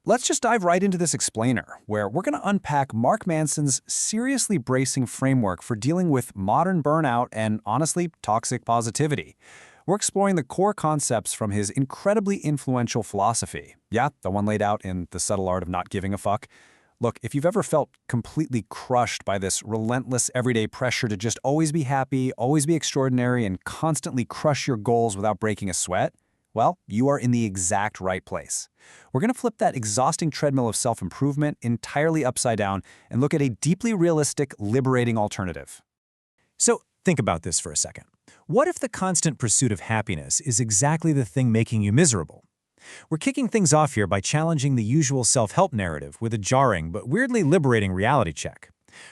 Let's just dive right into this explainer, where we're going to unpack Mark Manson's seriously bracing framework for dealing with modern burnout and, honestly, toxic positivity. We're exploring the core concepts from his incredibly influential philosophy. Yeah, the one laid out in The Subtle Art of Not Giving a Fuck. Look, if you've ever felt completely crushed by this relentless everyday pressure to just always be happy, always be extraordinary, and constantly crush your goals without breaking a sweat, well, you are in the exact right place. We're going to flip that exhausting treadmill of self-improvement entirely upside down and look at a deeply realistic, liberating alternative. So think about this for a second. What if the constant pursuit of happiness is exactly the thing making you miserable? We're kicking things off here by challenging the usual self-help narrative with a jarring but weirdly liberating reality check.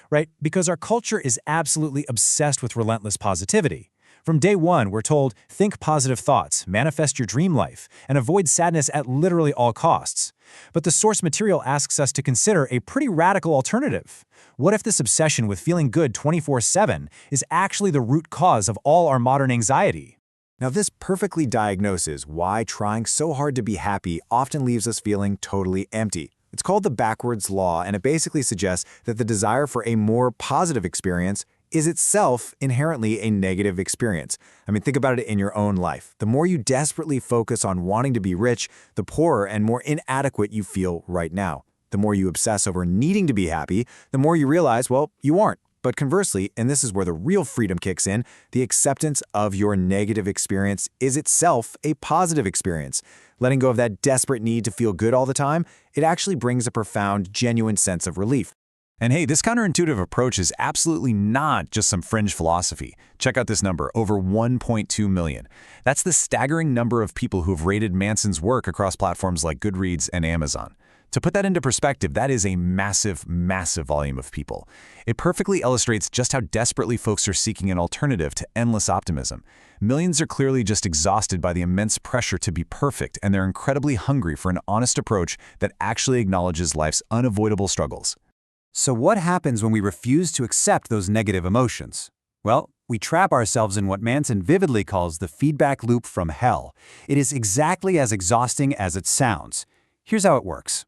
Right? Because our culture is absolutely obsessed with relentless positivity. From day one, we're told, think positive thoughts, manifest your dream life, and avoid sadness at literally all costs. But the source material asks us to consider a pretty radical alternative. What if this obsession with feeling good 24/7 is actually the root cause of all our modern anxiety? Now, this perfectly diagnoses why trying so hard to be happy often leaves us feeling totally empty. It's called the backwards law, and it basically suggests that the desire for a more positive experience is itself inherently a negative experience. I mean, think about it in your own life. The more you desperately focus on wanting to be rich, the poorer and more inadequate you feel right now. The more you obsess over needing to be happy, the more you realize, well, you aren't. But conversely, and this is where the real freedom kicks in, the acceptance of your negative experience is itself a positive experience. Letting go of that desperate need to feel good all the time, it actually brings a profound, genuine sense of relief. And hey, this counterintuitive approach is absolutely not just some fringe philosophy. Check out this number, over 1.2 million. That's the staggering number of people who have rated Manson's work across platforms like Goodreads and Amazon. To put that into perspective, that is a massive, massive volume of people. It perfectly illustrates just how desperately folks are seeking an alternative to endless optimism. Millions are clearly just exhausted by the immense pressure to be perfect, and they're incredibly hungry for an honest approach that actually acknowledges life's unavoidable struggles. So what happens when we refuse to accept those negative emotions? Well, we trap ourselves in what Manson vividly calls the feedback loop from hell. It is exactly as exhausting as it sounds. Here's how it works.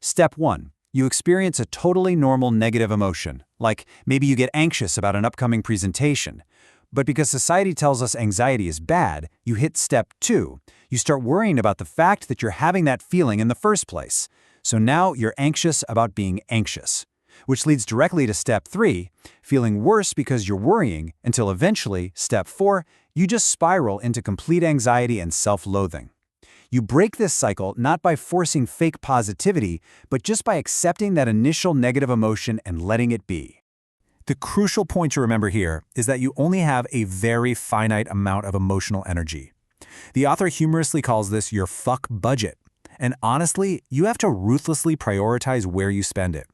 Step 1. You experience a totally normal negative emotion, like maybe you get anxious about an upcoming presentation. But because society tells us anxiety is bad, you hit Step 2. You start worrying about the fact that you're having that feeling in the first place. So now you're anxious about being anxious. Which leads directly to Step 3, feeling worse because you're worrying, until eventually, Step 4, you just spiral into complete anxiety and self-loathing. You break this cycle not by forcing fake positivity, but just by accepting that initial negative emotion and letting it be. The crucial point to remember here is that you only have a very finite amount of emotional energy. The author humorously calls this your fuck budget. And honestly, you have to ruthlessly prioritize where you spend it.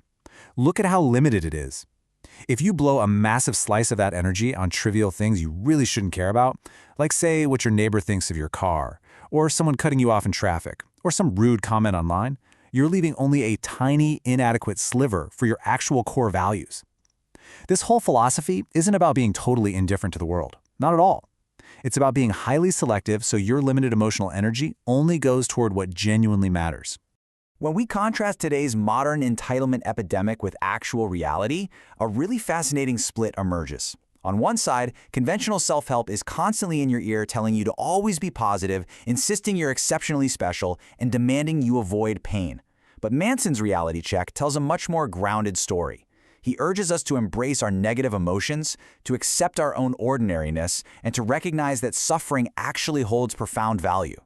Look at how limited it is. If you blow a massive slice of that energy on trivial things you really shouldn't care about, like say what your neighbor thinks of your car, or someone cutting you off in traffic, or some rude comment online, you're leaving only a tiny, inadequate sliver for your actual core values. This whole philosophy isn't about being totally indifferent to the world. Not at all. It's about being highly selective so your limited emotional energy only goes toward what genuinely matters. When we contrast today's modern entitlement epidemic with actual reality, a really fascinating split emerges. On one side, conventional self-help is constantly in your ear telling you to always be positive, insisting you're exceptionally special, and demanding you avoid pain. But Manson's reality check tells a much more grounded story. He urges us to embrace our negative emotions, to accept our own ordinariness, and to recognize that suffering actually holds profound value.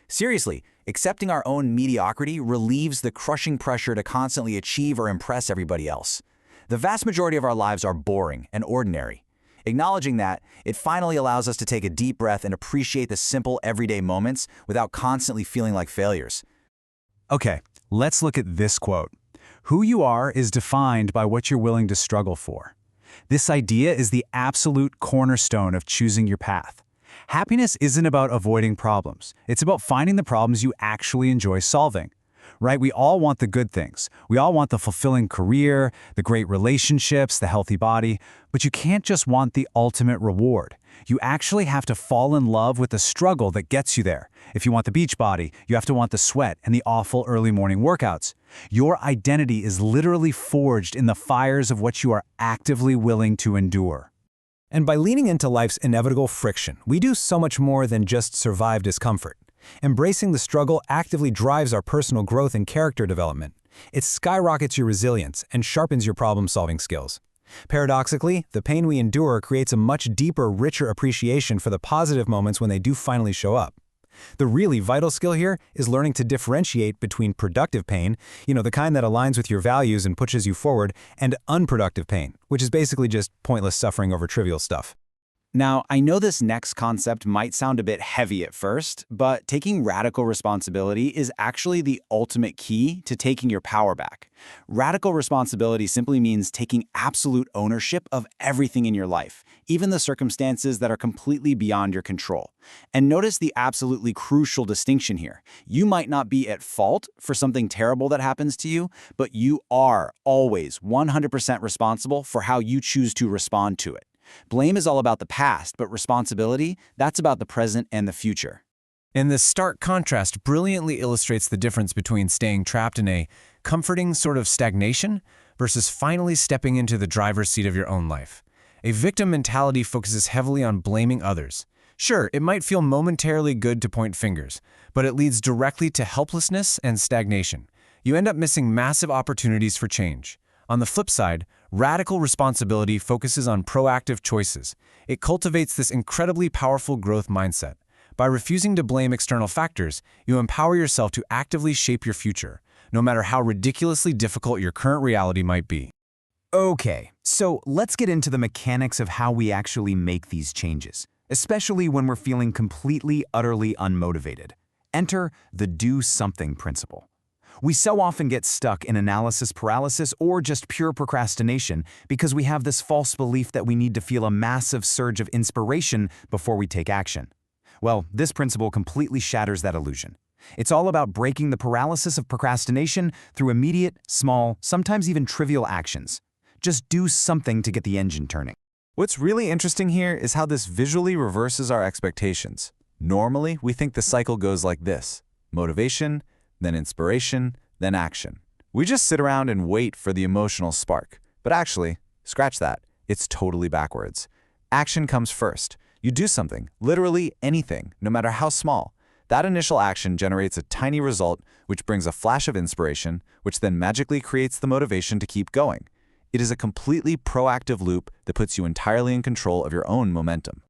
Seriously, accepting our own mediocrity relieves the crushing pressure to constantly achieve or impress everybody else. The vast majority of our lives are boring and ordinary. Acknowledging that, it finally allows us to take a deep breath and appreciate the simple everyday moments without constantly feeling like failures. Okay, let's look at this quote. Who you are is defined by what you're willing to struggle for. This idea is the absolute cornerstone of choosing your path. Happiness isn't about avoiding problems. It's about finding the problems you actually enjoy solving. Right? We all want the good things. We all want the fulfilling career, the great relationships, the healthy body, but you can't just want the ultimate reward. You actually have to fall in love with the struggle that gets you there. If you want the beach body, you have to want the sweat and the awful early morning workouts. Your identity is literally forged in the fires of what you are actively willing to endure. And by leaning into life's inevitable friction, we do so much more than just survive discomfort. Embracing the struggle actively drives our personal growth and character development. It skyrockets your resilience and sharpens your problem-solving skills. Paradoxically, the pain we endure creates a much deeper, richer appreciation for the positive moments when they do finally show up. The really vital skill here is learning to differentiate between productive pain, the kind that aligns with your values and pushes you forward, and unproductive pain, which is basically just pointless suffering over trivial stuff. Now, I know this next concept might sound a bit heavy at first, but taking radical responsibility is actually the ultimate key to taking your power back. Radical responsibility simply means taking absolute ownership of everything in your life, even the circumstances that are completely beyond your control. And notice the absolutely crucial distinction here. You might not be at fault for something terrible that happens to you, but you are always 100% responsible for how you choose to respond to it. Blame is all about the past, but responsibility, that's about the present and the future. And this stark contrast brilliantly illustrates the difference between staying trapped in a comforting sort of stagnation versus finally stepping into the driver's seat of your own life. A victim mentality focuses heavily on blaming others. Sure, it might feel momentarily good to point fingers, but it leads directly to helplessness and stagnation. You end up missing massive opportunities for change. On the flip side, radical responsibility focuses on proactive choices. It cultivates this incredibly powerful growth mindset. By refusing to blame external factors, you empower yourself to actively shape your future, no matter how ridiculously difficult your current reality might be. Okay, so let's get into the mechanics of how we actually make these changes, especially when we're feeling completely, utterly unmotivated. Enter the do something principle. We so often get stuck in analysis paralysis or just pure procrastination because we have this false belief that we need to feel a massive surge of inspiration before we take action. Well, this principle completely shatters that illusion. It's all about breaking the paralysis of procrastination through immediate, small, sometimes even trivial actions. Just do something to get the engine turning. What's really interesting here is how this visually reverses our expectations. Normally, we think the cycle goes like this: motivation, then inspiration, then action. We just sit around and wait for the emotional spark. But actually, scratch that. It's totally backwards. Action comes first. You do something, literally anything, no matter how small. That initial action generates a tiny result, which brings a flash of inspiration, which then magically creates the motivation to keep going. It is a completely proactive loop that puts you entirely in control of your own momentum.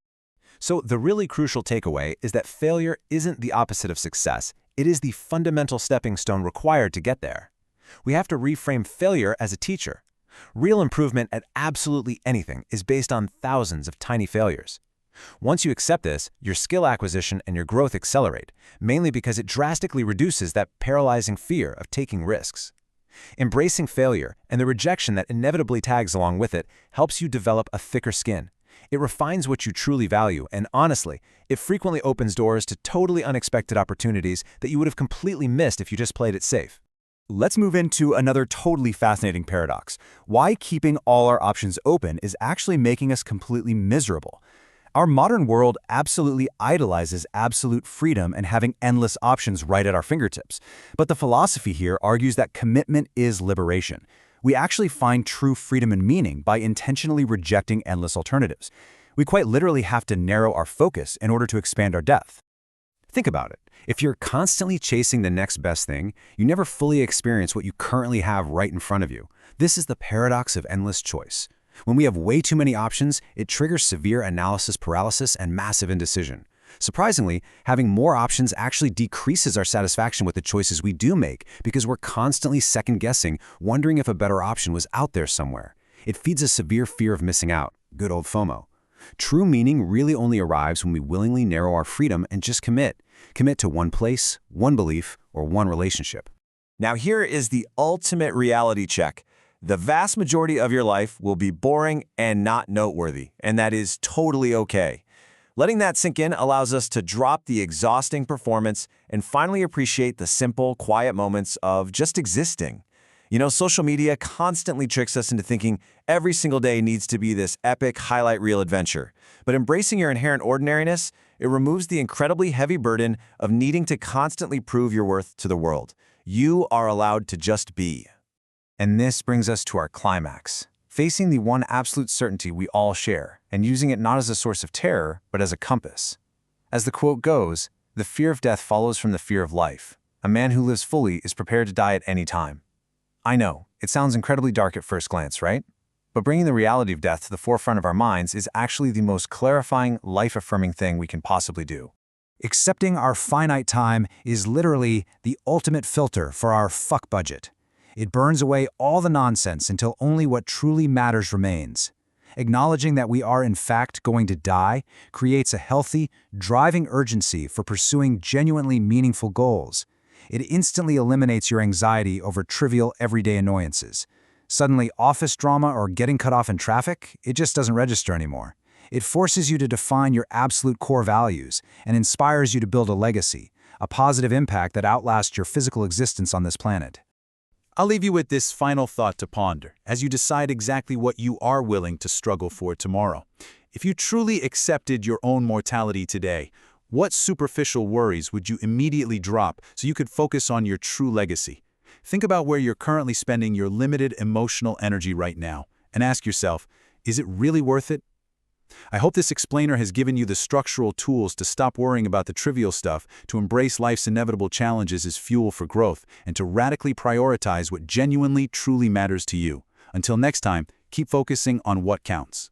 So the really crucial takeaway is that failure isn't the opposite of success. It is the fundamental stepping stone required to get there. We have to reframe failure as a teacher. Real improvement at absolutely anything is based on thousands of tiny failures. Once you accept this, your skill acquisition and your growth accelerate, mainly because it drastically reduces that paralyzing fear of taking risks. Embracing failure and the rejection that inevitably tags along with it helps you develop a thicker skin. It refines what you truly value, and honestly, it frequently opens doors to totally unexpected opportunities that you would have completely missed if you just played it safe. Let's move into another totally fascinating paradox: why keeping all our options open is actually making us completely miserable. Our modern world absolutely idolizes absolute freedom and having endless options right at our fingertips. But the philosophy here argues that commitment is liberation. We actually find true freedom and meaning by intentionally rejecting endless alternatives. We quite literally have to narrow our focus in order to expand our depth. Think about it. If you're constantly chasing the next best thing, you never fully experience what you currently have right in front of you. This is the paradox of endless choice. When we have way too many options, it triggers severe analysis paralysis and massive indecision. Surprisingly, having more options actually decreases our satisfaction with the choices we do make because we're constantly second-guessing, wondering if a better option was out there somewhere. It feeds a severe fear of missing out, good old FOMO. True meaning really only arrives when we willingly narrow our freedom and just commit. Commit to one place, one belief, or one relationship. Now here is the ultimate reality check. The vast majority of your life will be boring and not noteworthy, and that is totally okay. Letting that sink in allows us to drop the exhausting performance and finally appreciate the simple, quiet moments of just existing. You know, social media constantly tricks us into thinking every single day needs to be this epic highlight reel adventure. But embracing your inherent ordinariness, it removes the incredibly heavy burden of needing to constantly prove your worth to the world. You are allowed to just be. And this brings us to our climax, facing the one absolute certainty we all share, and using it not as a source of terror, but as a compass. As the quote goes, "The fear of death follows from the fear of life. A man who lives fully is prepared to die at any time." I know, it sounds incredibly dark at first glance, right? But bringing the reality of death to the forefront of our minds is actually the most clarifying, life-affirming thing we can possibly do. Accepting our finite time is literally the ultimate filter for our fuck budget. It burns away all the nonsense until only what truly matters remains. Acknowledging that we are in fact going to die creates a healthy, driving urgency for pursuing genuinely meaningful goals. It instantly eliminates your anxiety over trivial everyday annoyances. Suddenly, office drama or getting cut off in traffic, it just doesn't register anymore. It forces you to define your absolute core values and inspires you to build a legacy, a positive impact that outlasts your physical existence on this planet. I'll leave you with this final thought to ponder as you decide exactly what you are willing to struggle for tomorrow. If you truly accepted your own mortality today, what superficial worries would you immediately drop so you could focus on your true legacy? Think about where you're currently spending your limited emotional energy right now and ask yourself, is it really worth it? I hope this explainer has given you the structural tools to stop worrying about the trivial stuff, to embrace life's inevitable challenges as fuel for growth, and to radically prioritize what genuinely, truly matters to you. Until next time, keep focusing on what counts.